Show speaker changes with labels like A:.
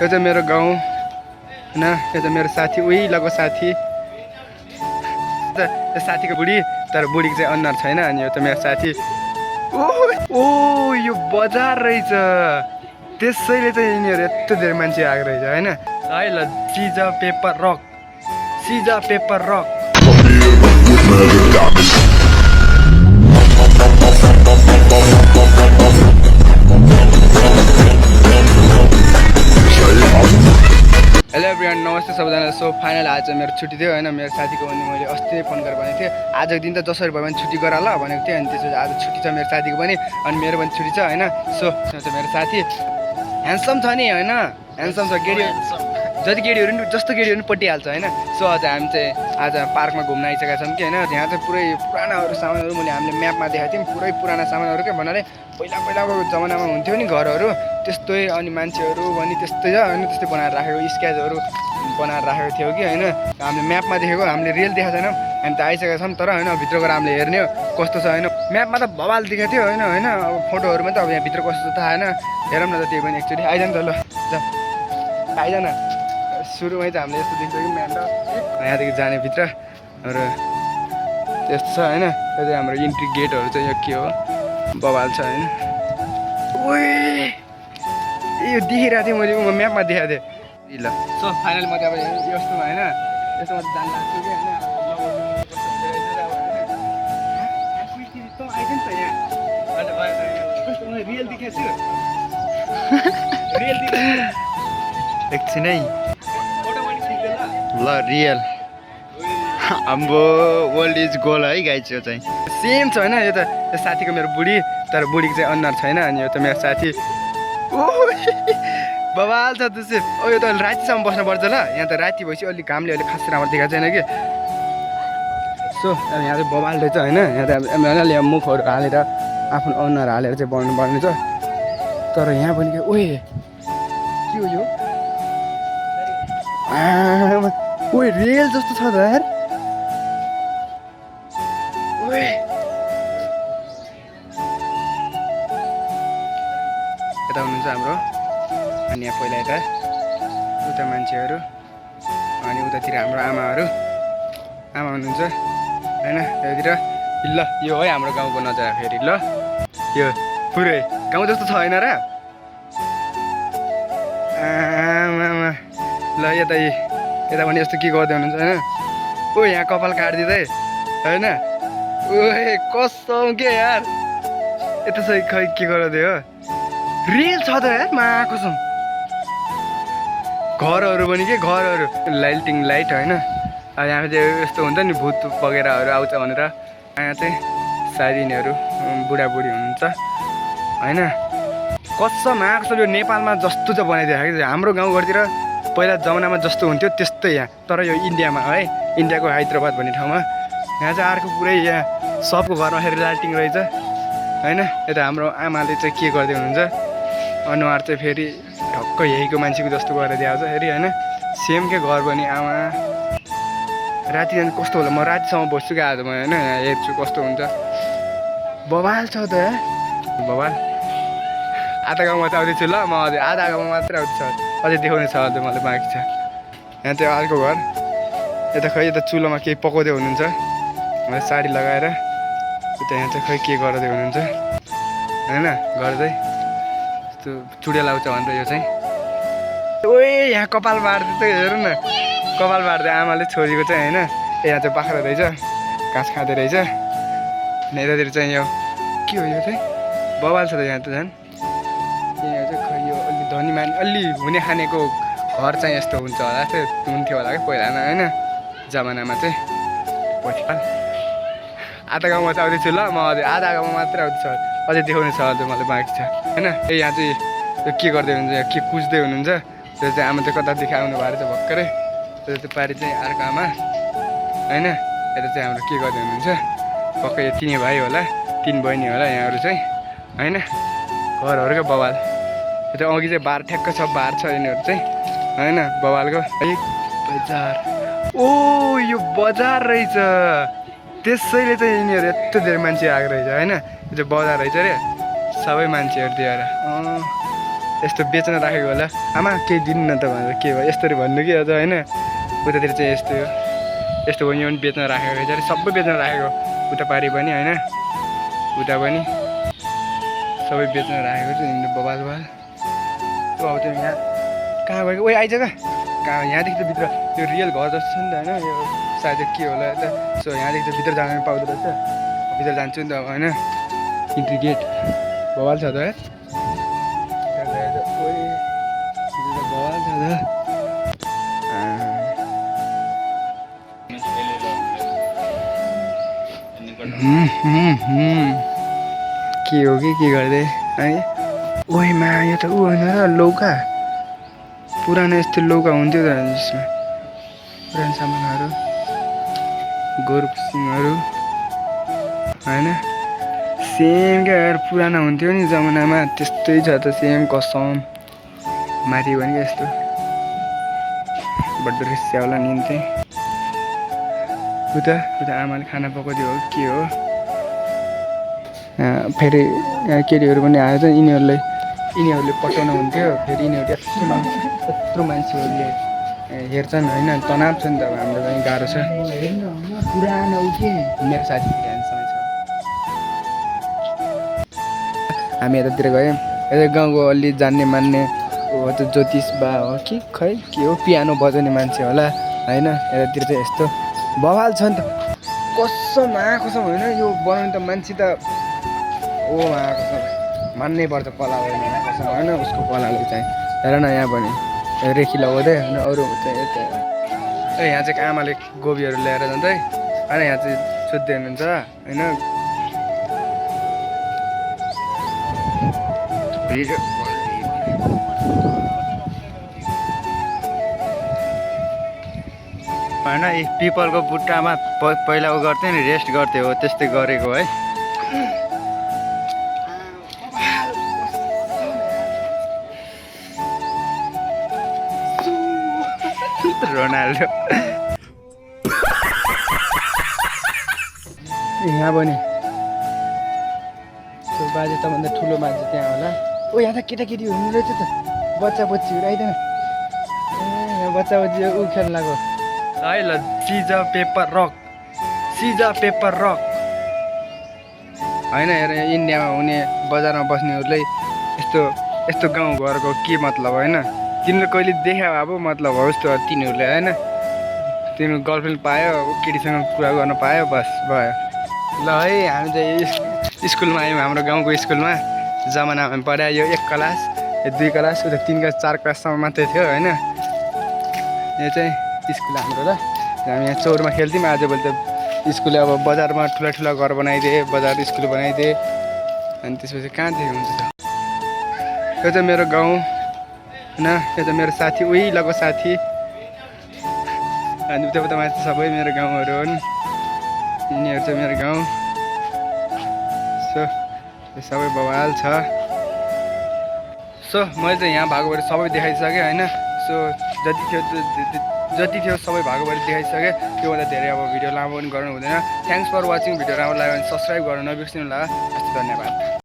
A: यो चाहिँ मेरो गाउँ होइन, यो चाहिँ मेरो साथी, उही लगको साथी, यो साथीको बुढी, तर बुढीको चाहिँ अनुहार छैन। अनि यो त मेरो साथी। ओ यो बजार रहेछ, त्यसैले चाहिँ यिनीहरू यत्रो धेरै मान्छे आएको रहेछ होइन। है ल, scissor paper rock, scissor paper rock. Hello everyone, नमस्ते सबैजना। सो फाइनल आज मेरो छुट्टी थियो होइन, मेरो साथीको पनि मैले अस्ति नै फोन गरेर भनेको थिएँ आजको दिन त जसरी भयो भने छुट्टी गर ल भनेको थिएँ। अनि त्यसपछि आज छुट्टी छ मेरो साथीको पनि, अनि मेरो पनि छुट्टी छ होइन। सो चाहिँ मेरो साथी ह्यान्डसम छ नि होइन, ह्यान्डसम छ, केटी जति केटीहरू नि जस्तो केटीहरू पनि पटिहाल्छ होइन। सो आज हामी चाहिँ आज पार्कमा घुम्न आइसकेका छौँ कि होइन। यहाँ चाहिँ पुरै पुरानाहरू सामानहरू मैले हामीले म्यापमा देखाएको थियौँ, पुरै पुराना सामानहरू के भन्नाले पहिलाको जमानामा हुन्थ्यो नि घरहरू त्यस्तै, अनि मान्छेहरू पनि त्यस्तै छ होइन, त्यस्तै बनाएर राखेको स्केचहरू बनाएर राखेको थियो कि होइन। हामीले म्यापमा देखेको, हामीले रियल देखाएको छैनौँ, हामी त आइसकेका छौँ। तर होइन भित्र गएर हामीले हेर्ने हो कस्तो छ होइन। म्यापमा त बवाल देखाएको थियो होइन होइन, अब फोटोहरूमा त अब यहाँ भित्र कस्तो थाहा होइन। हेरौँ न त त्यो पनि एकचोटि। आइज नि त, ल आइज न। सुरुमै त हामीले यस्तो देख्छ कि म्याप यहाँदेखि जाने भित्र र त्यस्तो छ होइन। यो चाहिँ हाम्रो इन्ट्री गेटहरू चाहिँ यो के हो बवाल छ होइन। ओए यो देखिरहेको थिएँ मैले, म्यापमा देखाएको थिएँ ल। सो फाइनल म चाहिँ अब यस्तोमा होइन, यस्तोमा जान लाग्छु कि होइन। आइज नि त यहाँ, रियल देखाएको छु, रियल देखाएको एकछिनै ल। रियल हाम्रो ओल्ड इज गोल है गाइज, यो चाहिँ सेम छ होइन। यो त साथीको मेरो बुढी, तर बुढीको चाहिँ अनुहार छैन। अनि यो त मेरो साथी। ओ बवाल छ त्यसै। ओ यो त रातिसम्म बस्नुपर्छ ल, यहाँ त राति भएपछि अलिक घामले अलिक खास राम्रो देखाएको छैन कि। सो अब यहाँ चाहिँ बवाल रहेछ होइन। यहाँ त अलि मुखहरू हालेर आफ्नो अनुहार हालेर चाहिँ बढ्नु पर्ने छ। तर यहाँ पनि के ओए के हो यो, ओए रेल जस्तो छ त यार। ओए यता हुनुहुन्छ हाम्रो, अनि यहाँ पहिला यता उता मान्छेहरू, अनि उतातिर हाम्रो आमाहरू, आमा हुनुहुन्छ होइन यतातिर। ल यो है हाम्रो गाउँको नजारा फेरि ल, यो पुरै गाउँ जस्तो छ होइन र। आमा ल यता यता पनि यस्तो के गर्दै हुनुहुन्छ होइन। ओ यहाँ कपाल काटिदिँदै होइन। ओए कसम के यार, यता चाहिँ खै के गराउँदै हो। रियल छ त यार, मा कसम। घरहरू पनि के घरहरू लाइटिङ लाइट होइन। अब यहाँ चाहिँ यस्तो हुन्छ नि भूत बगेराहरू आउँछ भनेर। यहाँ चाहिँ सायद यिनीहरू बुढाबुढी हुनुहुन्छ होइन। कसम आएको यो नेपालमा जस्तो चाहिँ बनाइदिएको कि हाम्रो गाउँघरतिर पहिला जमानामा जस्तो हुन्थ्यो त्यस्तै यहाँ। तर यो इन्डियामा है, इन्डियाको हैदराबाद भन्ने ठाउँमा यहाँ चाहिँ अर्को पुरै यहाँ सबको घरमा फेरि लाइटिङ रहेछ होइन। यता हाम्रो आमाले चाहिँ के गर्दै हुनुहुन्छ, अनुहार चाहिँ फेरि ढक्क यहीको मान्छेको जस्तो गरेर दिएको छ फेरि होइन। सेम के घर पनि आमा। राति जानु कस्तो होला, म रातिसम्म बस्छु क्या आज म होइन, यहाँ हेर्छु कस्तो हुन्छ। बवाल छ त बवाल। आधा गाउँमा चाहिँ आउँदैछु ल म, अझै आधा गाउँमा मात्रै आउँदैछ, अझै देखाउने छ अझै मलाई बाँकी छ। यहाँ चाहिँ अर्को घर, यता खै यता चुलोमा केही पकाउँदै हुनुहुन्छ मलाई साडी लगाएर। उता यहाँ चाहिँ खै के गर्दै हुनुहुन्छ होइन, गर्दै यस्तो चुडेल आउँछ भनेर यो चाहिँ। ओए यहाँ कपाल बार्दै चाहिँ हेरौँ न, कपाल बार्दै आमाले छोरीको चाहिँ होइन। यहाँ चाहिँ बाख्रा रहेछ, घाँस खाँदै रहेछ। अनि यतातिर चाहिँ यो के हो, यो चाहिँ बवाल छ त। यहाँ त झन् यहाँ चाहिँ खै यो अलि धनी माने अलि हुने खानेको घर चाहिँ यस्तो हुन्छ होला, हुन्थ्यो होला क्या पहिला होइन जमानामा चाहिँ पछि। आधा गाउँमा चाहिँ आउँदैछु ल म, अझै आधा गाउँमा मात्रै आउँदैछ, अझै देखाउने छ अझै मलाई बाँकी छ होइन। यहाँ चाहिँ यो के गर्दै हुनुहुन्छ, यहाँ के कुच्दै हुनुहुन्छ। त्यो चाहिँ आमा चाहिँ कतादेखि आउनु भएको छ भर्खरै। त्यो चाहिँ पारि चाहिँ अर्को आमा होइन। यता चाहिँ हाम्रो के गर्दै हुनुहुन्छ, पक्कै यो तिनै भाइ होला, तिन बहिनी होला यहाँहरू चाहिँ होइन। घरहरूकै बवाल। यता अघि चाहिँ बार ठ्याक्क छ, बार छ यिनीहरू चाहिँ होइन बवालको बजार। ओ यो बजार रहेछ, त्यसैले चाहिँ यिनीहरू यत्रो धेरै मान्छे आएको रहेछ होइन। यो चाहिँ बजार रहेछ अरे, सबै मान्छेहरू दिएर यस्तो बेच्न राखेको होला आमा केही दिनु न त भनेर के भयो यस्तरी भन्नु कि अझ होइन उतातिर चाहिँ यस्तो यस्तो भयो यो पनि बेच्न राखेको रहेछ सबै बेच्न राखेको उता पारि पनि होइन उता पनि सबै बेच्न राखेको छ यिनीहरू बबाल अब त्यो यहाँ कहाँ गएको ओइ आइज कहाँ यहाँदेखि त भित्र त्यो रियल घर जस्तो छ नि त होइन यो सायद के होला त सो यहाँदेखि त भित्र जानु पाउँदो रहेछ भित्र जान्छु नि त अब होइन इन्ट्री गेट बबाल छ त है बबाल छ त के हो कि के गर्दै है ओइमा यो त ऊ होइन र लौका पुरानो यस्तो लौका हुन्थ्यो त यसमा पुरानो सामानहरू गोरु सिङहरू होइन सेम क्या यार पुरानो हुन्थ्यो नि जमानामा त्यस्तै छ त सेम कसम माथि पनि यस्तो बड्डो रिस्याउला निन्थे उता आमाले खाना पकाउँथ्यो हो के हो फेरि केटीहरू पनि आयो त यिनीहरूले पठाउनु हुन्थ्यो फेरि यिनीहरू यत्रो मान्छेहरूले हेर्छन् होइन तनाव छ नि त अब हाम्रो पनि गाह्रो छ पुरानो के मेरो साथी ध्यानसँग छ हामी यतातिर गयौँ यता गाउँको अलि जान्ने मान्ने हो त्यो ज्योतिष बा हो कि खै के हो पियानो बजाउने मान्छे होला होइन यतातिर चाहिँ यस्तो बवाल छ नि त कसम होइन यो बनाउने त मान्छे त ओ कसम मान्नै पर्छ कला कसम होइन उसको कलाले चाहिँ हेर न यहाँ पनि रेखी लगाउँदै होइन अरू चाहिँ यता यहाँ चाहिँ आमाले गोबीहरू ल्याएर जाँदै होइन यहाँ चाहिँ सोध्दै हुनुहुन्छ होइन
B: होइन पिपलको बुट्टामा पहिला उ गर्थ्यो नि रेस्ट गर्थ्यो हो त्यस्तै गरेको है रोनाल्डो
A: यहाँ पनि बाजे तभन्दा ठुलो मान्छे त्यहाँ होला ओ यहाँ त केटाकेटी हुनु रहेछ त बच्चा बच्चीहरू आइदिएन यहाँ बच्चा बच्ची ऊ खेल्न लाग्यो है ल सिजा पेपर रक होइन हेर इन्डियामा हुने बजारमा बस्नेहरूलाई यस्तो गाउँ घरको के मतलब होइन तिमीले कहिले देखायो अब मतलब हो यस्तो तिनीहरूले होइन तिम्रो गर्लफ्रेन्ड पायो केटीसँग कुरा गर्न पायो बस भयो ल है हामी चाहिँ स्कुलमा आयौँ हाम्रो गाउँको स्कुलमा जमानामा हामी पढायो 1 क्लास 2 क्लास उता 3 क्लास 4 क्लाससम्म मात्रै थियो होइन यो चाहिँ स्कुल हाम्रो ल हामी यहाँ चौरमा खेल्थ्यौँ आजभोलि त स्कुलले अब बजारमा ठुला घर बनाइदिए बजार स्कुल बनाइदिए अनि त्यसपछि कहाँदेखि हुन्छ त यो चाहिँ मेरो गाउँ होइन यो चाहिँ मेरो साथी उही लगको साथी अनि उता माथि सबै मेरो गाउँहरू हुन् यिनीहरू चाहिँ मेरो गाउँ सो यो सबै बवाल छ सो मैले चाहिँ यहाँ भागोभरि सबै देखाइसकेँ होइन सो जति थियो सबै भागोभरि देखाइसकेँ त्योभन्दा धेरै अब भिडियो लामो पनि गर्नु हुँदैन थ्याङ्क्स फर वाचिङ भिडियो राम्रो लाग्यो भने सब्सक्राइब गर्न नबिर्सिनु होला हस् धन्यवाद।